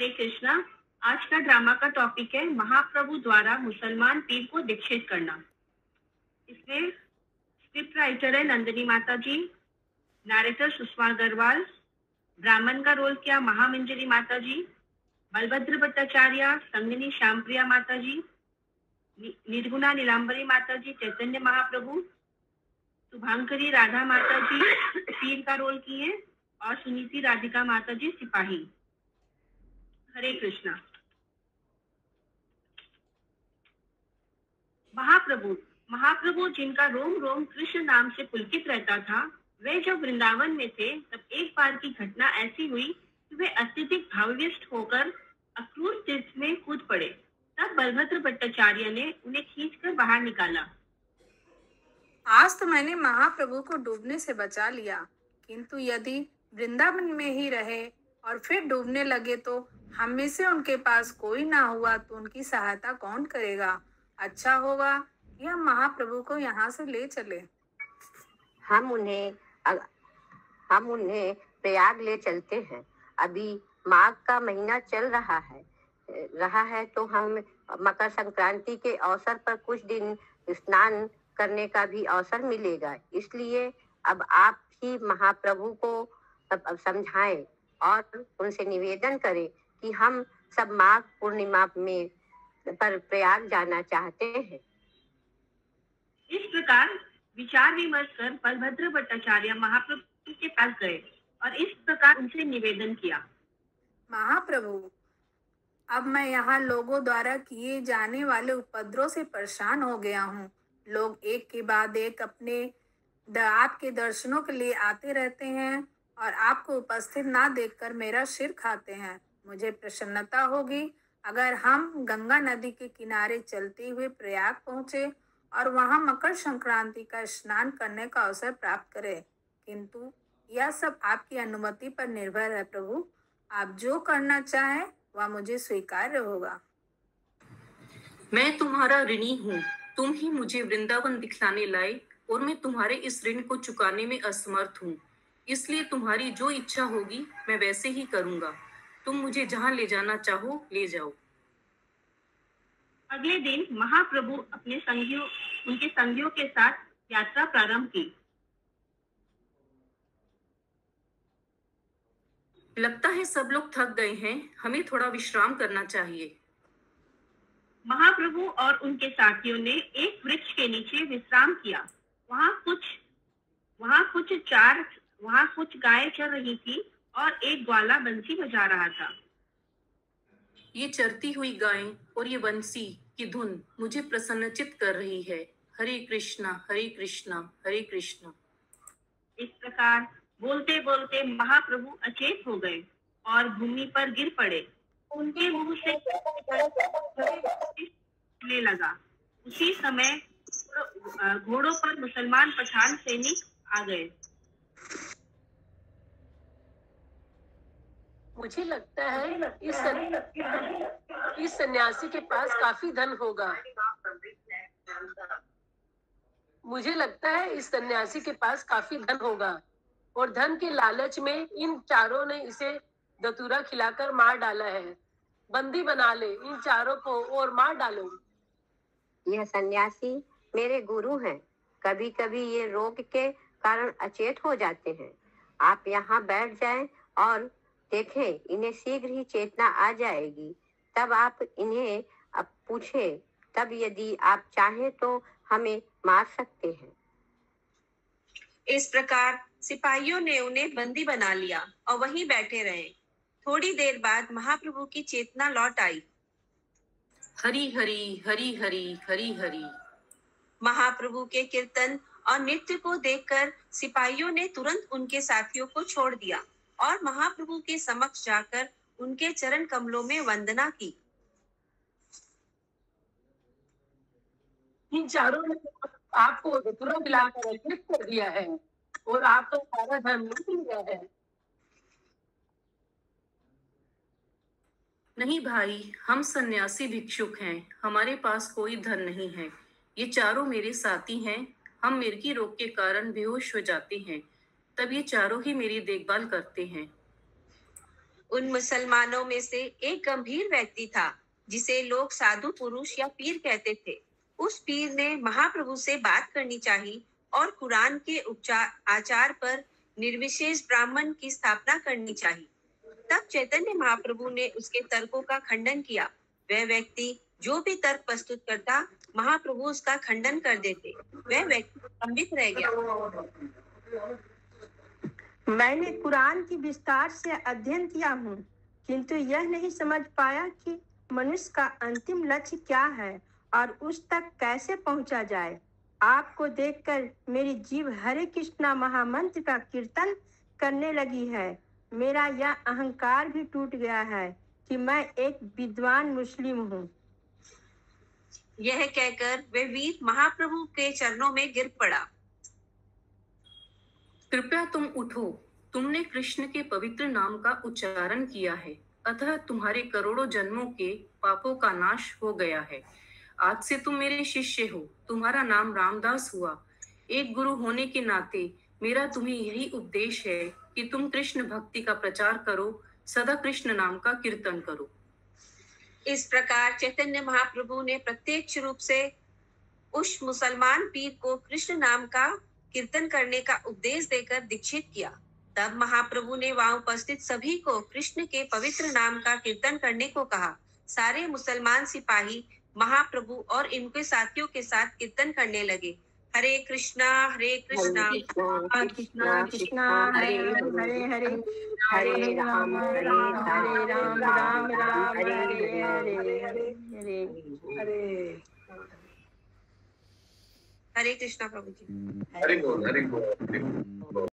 हरे कृष्णा। आज का ड्रामा का टॉपिक है महाप्रभु द्वारा मुसलमान पीर को दीक्षित करना। इसमें स्क्रिप्ट राइटर है नंदिनी माता जी, नरेटर सुषमा अग्रवाल, ब्राह्मण का रोल किया महामंजरी माता जी, बलभद्र भट्टाचार्य संगिनी श्यामप्रिया माता जी, निर्गुणा नीलांबरी माता जी चैतन्य महाप्रभु, शुभांकरी राधा माता जी पीर का रोल किए और सुनीति राधिका माता जी सिपाही। हरे कृष्णा। महाप्रभु महाप्रभु जिनका रोम रोम कृष्ण नाम से पुलकित रहता था, वे जब वृंदावन में थे तब एक बार की घटना ऐसी हुई कि वे अत्यधिक भावविष्ट होकर अक्रूर तीर्थ में कूद पड़े। तब बलभद्र भट्टाचार्य ने उन्हें खींचकर बाहर निकाला। आज तो मैंने महाप्रभु को डूबने से बचा लिया, किंतु यदि वृंदावन में ही रहे और फिर डूबने लगे तो हम में से उनके पास कोई ना हुआ तो उनकी सहायता कौन करेगा? अच्छा होगा कि हम महाप्रभु को यहाँ से ले चले। हम उन्हें प्रयाग ले चलते हैं। अभी माघ का महीना चल रहा है तो हम मकर संक्रांति के अवसर पर कुछ दिन स्नान करने का भी अवसर मिलेगा। इसलिए अब आप ही महाप्रभु को समझाएं और उनसे निवेदन करें कि हम सब माघ पूर्णिमा में पर प्रयाग जाना चाहते हैं। इस प्रकार विचार विमर्श कर बलभद्र भट्टाचार्य महाप्रभु के पास गए और इस प्रकार उनसे निवेदन किया। महाप्रभु, अब मैं यहाँ लोगों द्वारा किए जाने वाले उपद्रव से परेशान हो गया हूँ। लोग एक के बाद एक आपके दर्शनों के लिए आते रहते हैं और आपको उपस्थित ना देखकर मेरा सिर खाते हैं। मुझे प्रसन्नता होगी अगर हम गंगा नदी के किनारे चलते हुए प्रयाग पहुँचे और वहाँ मकर संक्रांति का स्नान करने का अवसर प्राप्त करें, किंतु यह सब आपकी अनुमति पर निर्भर है। प्रभु, आप जो करना चाहें वह मुझे स्वीकार्य होगा। मैं तुम्हारा ऋणी हूँ। तुम ही मुझे वृंदावन दिखलाने लाए और मैं तुम्हारे इस ऋण को चुकाने में असमर्थ हूँ। इसलिए तुम्हारी जो इच्छा होगी मैं वैसे ही करूँगा। तुम मुझे जहाँ ले जाना चाहो ले जाओ। अगले दिन महाप्रभु उनके संगियों के साथ यात्रा प्रारंभ की। लगता है सब लोग थक गए हैं, हमें थोड़ा विश्राम करना चाहिए। महाप्रभु और उनके साथियों ने एक वृक्ष के नीचे विश्राम किया। वहाँ कुछ गायें चर रही थी और एक ग्वाला बंसी बजा रहा था। ये चरती हुई गायें और ये बंसी की धुन मुझे प्रसन्नचित कर रही है। हरे कृष्णा हरे कृष्णा हरे कृष्णा। इस प्रकार बोलते बोलते महाप्रभु अचेत हो गए और भूमि पर गिर पड़े। उनके मुंह से निकलने लगा। उसी समय घोड़ों पर मुसलमान पठान सैनिक आ गए। मुझे लगता है इस सन्यासी के पास काफी धन होगा। मुझे लगता है इस सन्यासी के पास काफी धन होगा और धन के लालच में इन चारों ने इसे धतूरा खिलाकर मार डाला है। बंदी बना ले इन चारों को और मार डालो। यह सन्यासी मेरे गुरु हैं। कभी कभी ये रोग के कारण अचेत हो जाते हैं। आप यहाँ बैठ जाएं और देखें, इन्हें शीघ्र ही चेतना आ जाएगी। तब आप इन्हें पूछें। तब यदि आप चाहें तो हमें मार सकते हैं। इस प्रकार सिपाहियों ने उन्हें बंदी बना लिया और वहीं बैठे रहे। थोड़ी देर बाद महाप्रभु की चेतना लौट आई। हरि हरि हरि हरि हरि हरि। महाप्रभु के कीर्तन और नृत्य को देखकर सिपाहियों ने तुरंत उनके साथियों को छोड़ दिया और महाप्रभु के समक्ष जाकर उनके चरण कमलों में वंदना की। इन चारों ने आपको धतूरा मिलाकर अचेत कर दिया है और आपका सारा धन लूट लिया है। नहीं भाई, हम सन्यासी भिक्षुक हैं, हमारे पास कोई धन नहीं है। ये चारों मेरे साथी हैं। हम मिर्गी रोग के कारण बेहोश हो जाते हैं, तब ये चारों ही मेरी देखभाल करते हैं। उन मुसलमानों में से एक गंभीर व्यक्ति था जिसे लोग साधु पुरुष या पीर कहते थे। उस पीर ने महाप्रभु से बात करनी चाहिए और कुरान के आचार पर निर्विशेष ब्राह्मण की स्थापना करनी चाहिए। तब चैतन्य महाप्रभु ने उसके तर्कों का खंडन किया। वह व्यक्ति जो भी तर्क प्रस्तुत करता, महाप्रभु उसका खंडन कर देते। वह व्यक्ति स्तंभित रह गया। मैंने कुरान की विस्तार से अध्ययन किया हूँ, किंतु यह नहीं समझ पाया कि मनुष्य का अंतिम लक्ष्य क्या है और उस तक कैसे पहुँचा जाए। आपको देखकर मेरी जीभ हरे कृष्णा महामंत्र का कीर्तन करने लगी है। मेरा यह अहंकार भी टूट गया है कि मैं एक विद्वान मुस्लिम हूँ। यह कहकर वह वीर महाप्रभु के चरणों में गिर पड़ा। कृपया तुम उठो, तुमने कृष्ण के पवित्र नाम का उच्चारण किया है, अतः तुम्हारे करोड़ों जन्मों के पापों का नाश हो गया है। आज से तुम मेरे शिष्य हो। तुम्हारा नाम रामदास हुआ। एक गुरु होने के नाते मेरा तुम्हें यही उपदेश है कि तुम कृष्ण भक्ति का प्रचार करो, सदा कृष्ण नाम का कीर्तन करो। इस प्रकार चैतन्य महाप्रभु ने प्रत्यक्ष रूप से उस मुसलमान पीर को कृष्ण नाम का कीर्तन करने का उपदेश देकर दीक्षित किया। तब महाप्रभु ने वहां उपस्थित सभी को कृष्ण के पवित्र नाम का कीर्तन करने को कहा। सारे मुसलमान सिपाही महाप्रभु और इनके साथियों के साथ कीर्तन करने लगे। हरे कृष्णा कृष्णा कृष्णा हरे हरे हरे हरे राम राम राम हरे हरे हरे हरे कृष्णा प्रभु जी। हरे बोल हरे बोल।